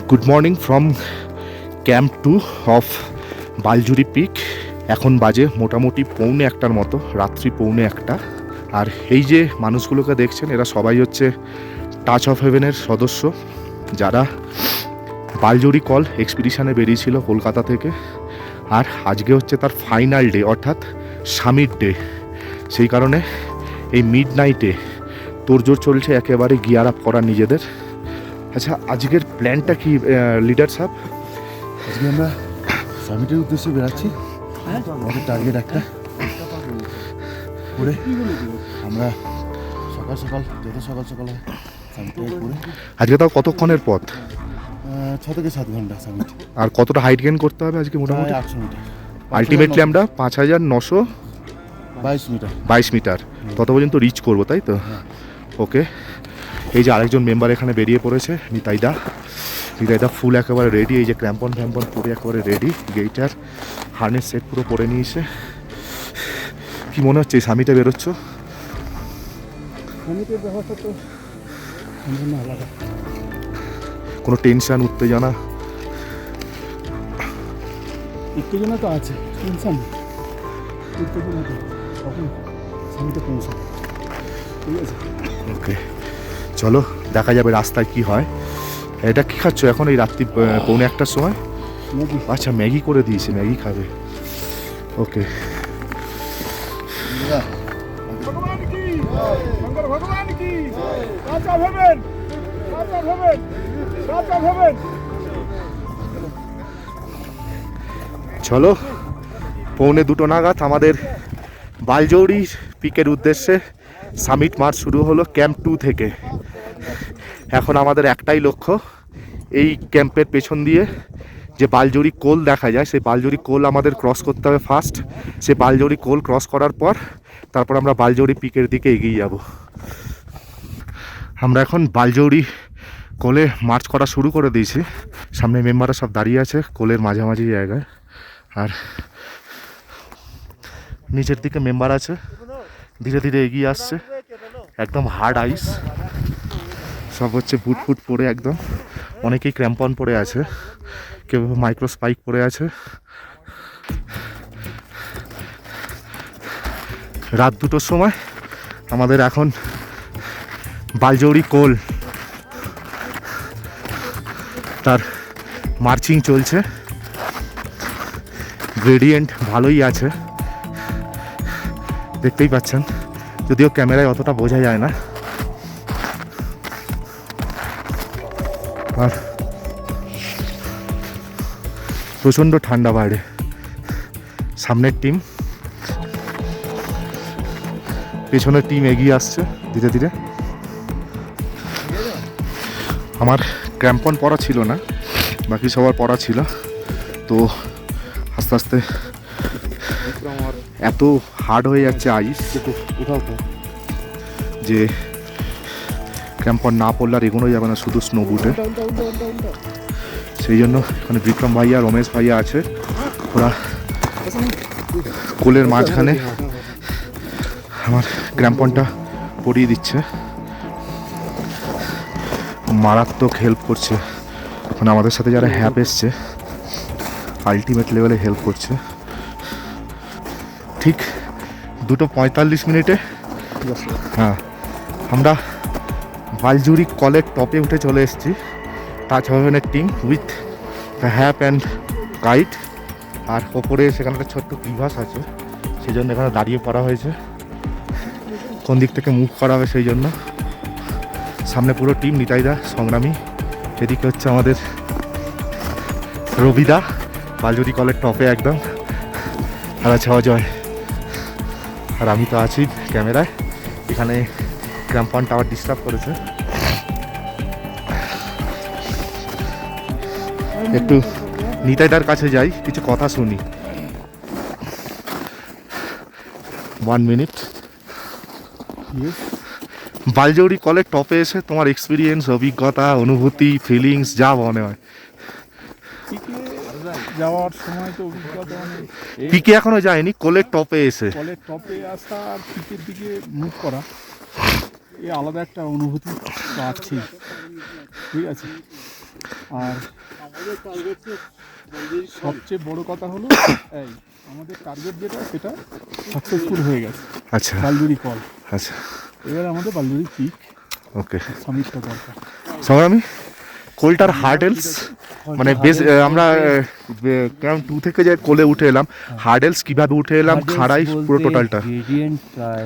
Good morning from camp 2 of Baljuri peak. এখন বাজে মোটামুটি 1:45 মতো, রাত্রি 1:45। আর এই যে মানুষগুলোকে দেখছেন এরা সবাই হচ্ছে টাচ অফ হেভেনের সদস্য, যারা বালজুরি কল এক্সপিডিশানে বেরিয়েছিল কলকাতা থেকে। আর আজকে হচ্ছে তার ফাইনাল ডে, অর্থাৎ সামিট ডে। সেই কারণে এই মিড নাইটে তোড়জোড় চলছে একেবারে গিয়ার আপ করা নিজেদের। আচ্ছা, আজকের প্ল্যানটা কি লিডার সাহেব? আজকে আমরা সামিটের উদ্দেশ্যে বেরাচ্ছি। আমাদের টার্গেট একটা করে আমরা সকাল সকাল, যত সকাল সকাল হয় সামিটটা করে। আজকে তাও কতক্ষণের পথ? 6 থেকে 7 ঘন্টা সামিট। আর কতটা হাইট গেইন করতে হবে আজকে? মোটামুটি 800 মিটার। আলটিমেটলি আমরা 5922 মিটার মিটার তত পর্যন্ত রিচ করবো, তাই তো? ওকে। এই যে আরেকজন মেম্বার এখানে বেরিয়ে পড়েছে, নিতাইদা ফুল একেবারে রেডি। এই যে ক্র্যাম্পন পুরো একেবারে রেডি, গেইটার হার্নেস সেট পুরো পরে নিয়েছে। কি মনে হচ্ছে এই সামিটে বেরোচ্ছ? সামিটের ব্যবস্থা তো সম্পূর্ণ আলাদা। কোনো টেনশন, উত্তেজনা তো আছে, টেনশন উত্তেজনা তো তখন সামিটে পৌঁছাবে। ঠিক আছে, ওকে, চলো দেখা যাবে রাস্তায় কি হয়। এটা কি খাচ্ছ এখন এই রাত্রি 1:45-র সময়? ম্যাগি। আচ্ছা, ম্যাগি করে দিয়েছে, ম্যাগি খাবে। ওকে। भगवान की शंकर भगवान की राजा भवन राजा भवन राजा भवन। চলো, 1:45 নাগাদ আমাদের বালজৌরি পিকের উদ্দেশ্যে সামিট মার্চ শুরু হলো ক্যাম্প 2 থেকে। এখন আমাদের একটাই লক্ষ্য, এই ক্যাম্পের পেছন দিয়ে যে বালজৌরি কোল দেখা যায় সেই বালজৌরি কোল আমাদের ক্রস করতে হবে ফার্স্ট। সে বালজৌরি কোল ক্রস করার পর তারপর আমরা বালজৌরি পিকের দিকে এগিয়ে যাব। আমরা এখন বালজৌরি কোলে মার্চ করা শুরু করে দিয়েছি। সামনে মেম্বাররা সব দাঁড়িয়ে আছে কোলের মাঝামাঝি জায়গায়, আর নিচের দিকে মেম্বার আছে, ধীরে ধীরে এগিয়ে আসছে। একদম হার্ড আইস, সব হচ্ছে বুট ফুট পরে, একদম অনেকেই ক্র্যাম্পন পরে আছে, কেউ মাইক্রো স্পাইক পরে আছে। রাত 2টোর সময় আমাদের এখন বালজৌরি কোল তার মার্চিং চলছে। গ্রেডিয়েন্ট ভালোই আছে, দেখতেই পাচ্ছেন, যদিও ক্যামেরায় অতটা বোঝা যায় না। আর প্রচণ্ড ঠান্ডা বাইরে। সামনের টিম, পেছনের টিম এগিয়ে আসছে ধীরে ধীরে। আমার ক্র্যাম্পন পরা ছিল না, বাকি সবার পরা ছিল, তো আস্তে আস্তে এত হার্ড হয়ে যাচ্ছে আইস যে ক্র্যাম্পন না পড়লে আর এগোনো যাবে না, শুধু স্নো বুটে। সেই জন্য এখানে বিক্রম ভাইয়া, রমেশ ভাইয়া আছে, ওরা কোলের মাঝখানে আমার ক্র্যাম্পনটা পরিয়ে দিচ্ছে, মারাত্মক হেল্প করছে। মানে আমাদের সাথে যারা হ্যাপ এসছে আলটিমেট লেভেলে হেল্প করছে। ঠিক 2:45 হ্যাঁ, আমরা বালজুরি কলের টপে উঠে চলে এসেছি। টাচ হেভেনের team with HAP and guide. আর ওপরে সেখানে একটা ছোট্ট ক্রিভাস আছে, সেই জন্য এখানে দাঁড়িয়ে পড়া হয়েছে, কোন দিক থেকে মুভ করা হবে সেই জন্য। সামনে পুরো টিম, নিতাইদা, সংগ্রামী, এদিকে হচ্ছে আমাদের রবিদা বালজুরি কলের টপে একদম, আর আছে অজয়, আর আমি তো আছি ক্যামেরায়। এখানে ক্র্যাম্পন টাওয়ার ডিস্টার্ব করেছে, একটু নিতাইদার কাছে যাই, কিছু কথা শুনি। 1 মিনিট। বালজৌরি কলের টপে এসে তোমার এক্সপিরিয়েন্স, অভিজ্ঞতা, অনুভূতি, ফিলিংস যা মনে হয়। যাওয়ার সময় তো অভিজ্ঞতা পিকে এখনো যায়নি, কোলের টপে এসে কলের টপে আসা আর পিকের দিকে মুভ করা, এই আলাদা একটা অনুভূতি তো আছেই। ঠিক আছে, আর সবচেয়ে বড় কথা হলো এই আমাদের টার্গেট যেটা সেটা সাকসেসফুল হয়ে গেছে। আচ্ছা বালজুরি কল, আচ্ছা এবার আমাদের বালজুরি পিক ওকে সামিটটা দরকার। সংগ্রামী কোলটার হার্ডেলস মানে বেশ আমরা ক্যাম্প 2 থেকে যে কোলে উঠে এলাম, হার্ডেলস কিভাবে উঠে এলাম, খাড়াই পুরো টোটালটা গ্রেডিয়েন্ট প্রায়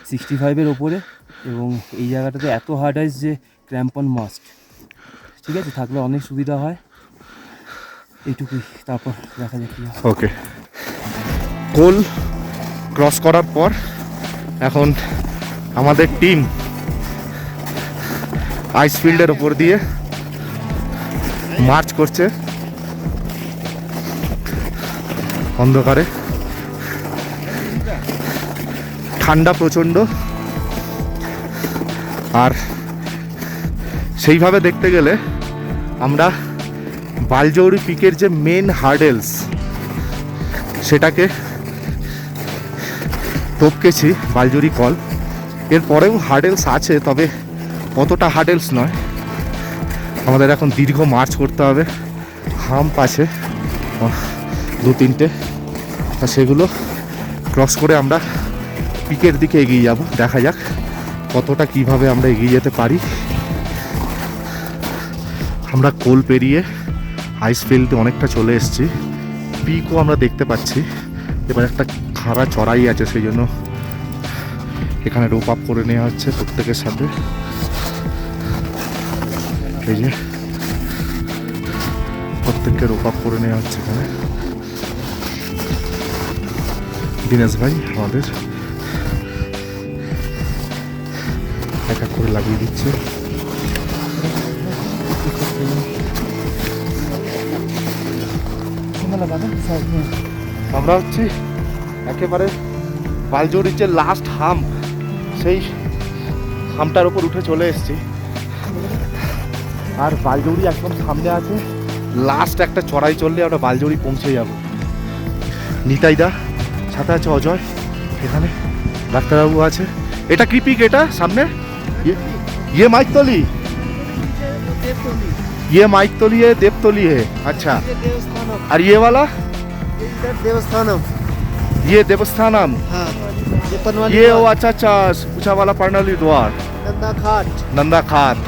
65-এর ওপরে, এবং এই জায়গাটাতে এত হার্ড আইস যে ক্র্যাম্পন মাস্ট, ঠিক আছে, থাকলে অনেক সুবিধা হয়। এইটুকুই, তারপর দেখা যাক কি হয়। ওকে কোল ক্রস করার পর এখন আমাদের টিম আইস ফিল্ডের ওপর দিয়ে মার্চ করছে অন্ধকারে, ঠান্ডা প্রচণ্ড। আর সেইভাবে দেখতে গেলে আমরা বালজৌরি পিকের যে মেন হার্ডেলস সেটাকে টপকেছি, বালজৌরি কল। এরপরেও হার্ডেলস আছে, তবে অতটা হার্ডেলস নয়। আমাদের এখন দীর্ঘ মার্চ করতে হবে, হাম্প আছে 2-3টে, তা সেগুলো ক্রস করে আমরা পিকের দিকে এগিয়ে যাব। দেখা যাক কতটা কিভাবে আমরা এগিয়ে যেতে পারি। আমরা কোল পেরিয়ে আইস ফিল্ডে অনেকটা চলে এসেছি, পিকও আমরা দেখতে পাচ্ছি। এবার একটা খাড়া চড়াই আছে, সেই জন্য এখানে রোপ আপ করে নেওয়া হচ্ছে প্রত্যেকের সাথে। এই যে প্রত্যেককে রোপ আপ করে নেওয়া হচ্ছে এখানে। দীনেশ ভাই আমাদের এক এক করে লাগিয়ে দিচ্ছে। আমরা হচ্ছি একেবারে বালজৌরির যে লাস্ট হাম্প, সেই হাম্পটার ওপর উঠে চলে এসেছি। আর বালজৌরি একদম সামনে আছে, লাস্ট একটা চড়াই চললে আমরা বালজৌরি পৌঁছে যাব। নিতাইদা সাথে আছে, অজয় এখানে, ডাক্তারবাবু আছে। এটা কি পিক? এটা সামনে ये माइकतली, ये माइकतली है, देवतली है। अच्छा, और ये वाला देवस्थानम, ये देवस्थानम, हाँ, ये पनवाली ये वो अच्छा अच्छा ऊंचा वाला पर्णली द्वार, नंदा घाट, नंदा खात,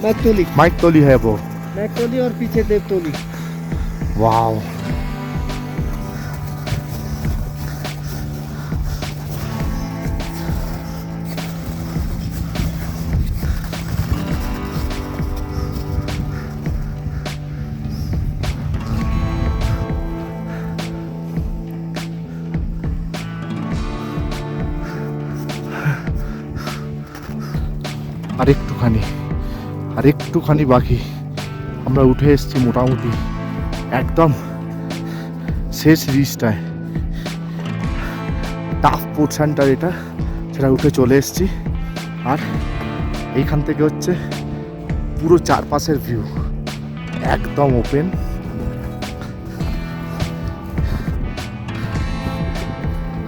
मैकटोली, माइकतली है वो। मैकटोली और पीछे देवतोली। वाओ, আরেকটুখানি বাকি, আমরা উঠে এসেছি মোটামুটি একদম শেষ রিচটায়। টাফ পোর্শনটা এটা, সেটা উঠে চলে এসেছি। আর এইখান থেকে হচ্ছে পুরো চারপাশের ভিউ, একদম ওপেন।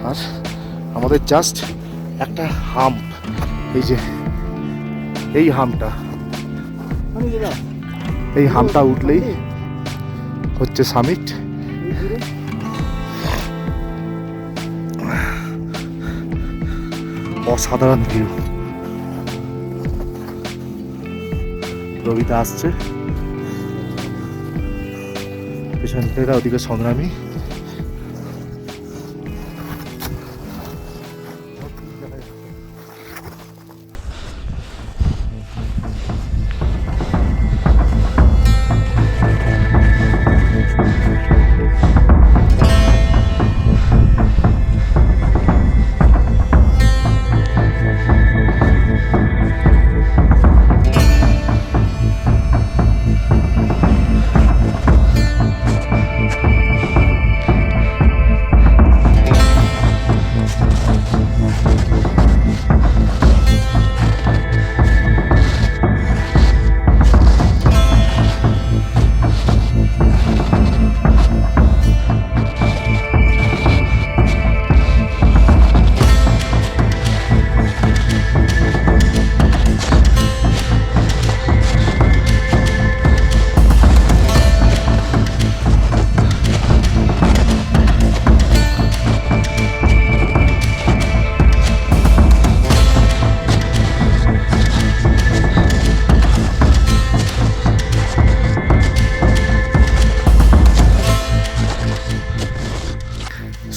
আর আমাদের জাস্ট একটা হাম্প, এই যে এই হামটা, এই হামটা উঠলেই হচ্ছে সামিট। অসাধারণ ভিউ। রবিদা আসছে পেছন থেকে, ওদিকে সংগ্রামী।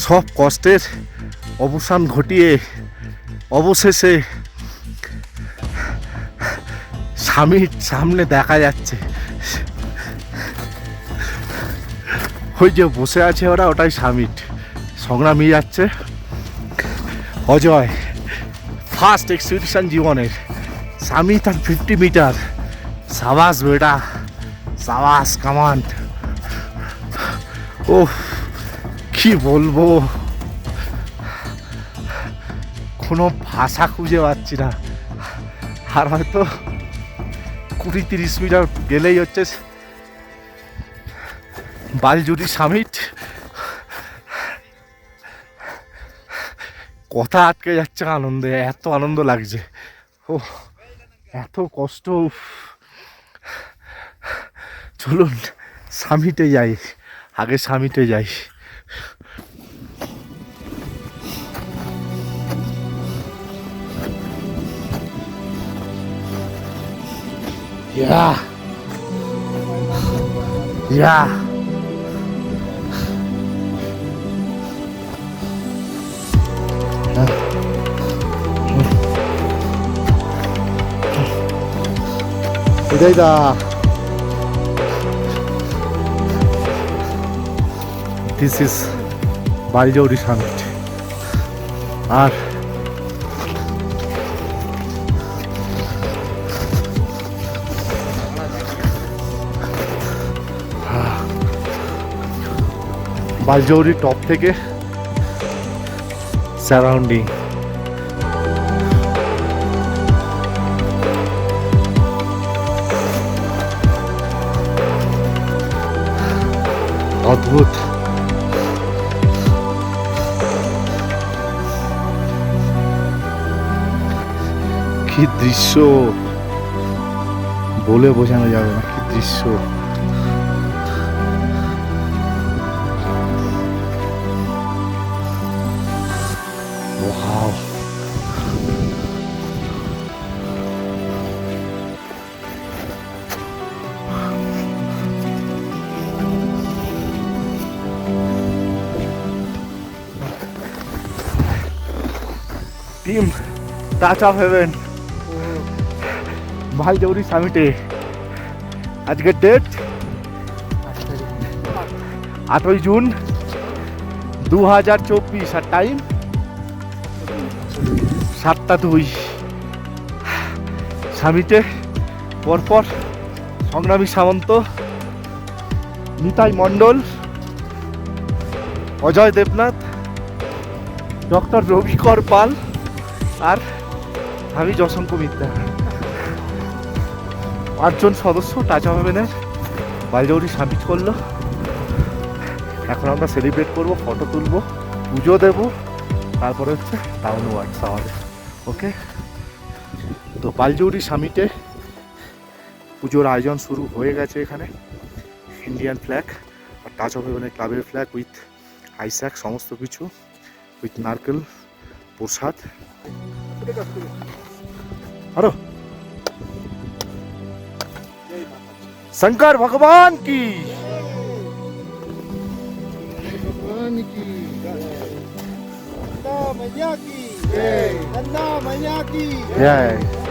সব কষ্টের অবসান ঘটিয়ে অবশেষে স্বামীর সামনে দেখা যাচ্ছে। ওই যে বসে আছে ওরা, ওটাই সামিট। সংগ্রামী যাচ্ছে, অজয় ফার্স্ট এক্সপিডিশন জীবনের। সামিট আর 50 মিটার। সাবাস বেটা, সাবাস কামান। ও কি বলবো, কোনো ভাষা খুঁজে পাচ্ছি না। আর হয়তো 20-30 মিটার গেলেই হচ্ছে বালজুরি সামিট। কথা আটকে যাচ্ছে আনন্দে, এত আনন্দ লাগছে। ও এত কষ্ট। চলুন সামিটে যাই, আগে সামিটে যাই। Yeah. Yeah. এটাই দা। This is Baljuri summit. আর বালজৌরি টপ থেকে সারাউন্ডিং। অদ্ভুত। কি দৃশ্য, বলে বোঝানো যাবে না কি দৃশ্য। Wow. Team Touch of Heaven Baljuri সামিটে। আজকের ডেট 8ই জুন 2024। আর টাইম 7টা 2। সামিটে পরপর সংগ্রামী সামন্ত, নিতাই মণ্ডল, অজয় দেবনাথ, ডক্টর রবিকর পাল আর আমি যশঙ্ক মিত্রা। 8 জন সদস্য টাচ অফ হেভেনের বালজৌরি সামিট করলো। এখন আমরা সেলিব্রেট করব, ফটো তুলবো, পুজো দেব, তারপরে হচ্ছে টাউন ওয়ার্কস আমাদের। ওকে, তো বালজৌরি সামিটে পুজোর আয়োজন শুরু হয়ে গেছে। এখানে ইন্ডিয়ান ফ্ল্যাগ আর টাচ অফ হেভেনের ক্লাবের ফ্ল্যাগ উইথ আইস্যাক, সমস্ত কিছু উইথ নারকেল প্রসাদ। আরো শঙ্কর ভগবান কি, भगवान की नंदा मैया की जय, नंदा मैया की জয়।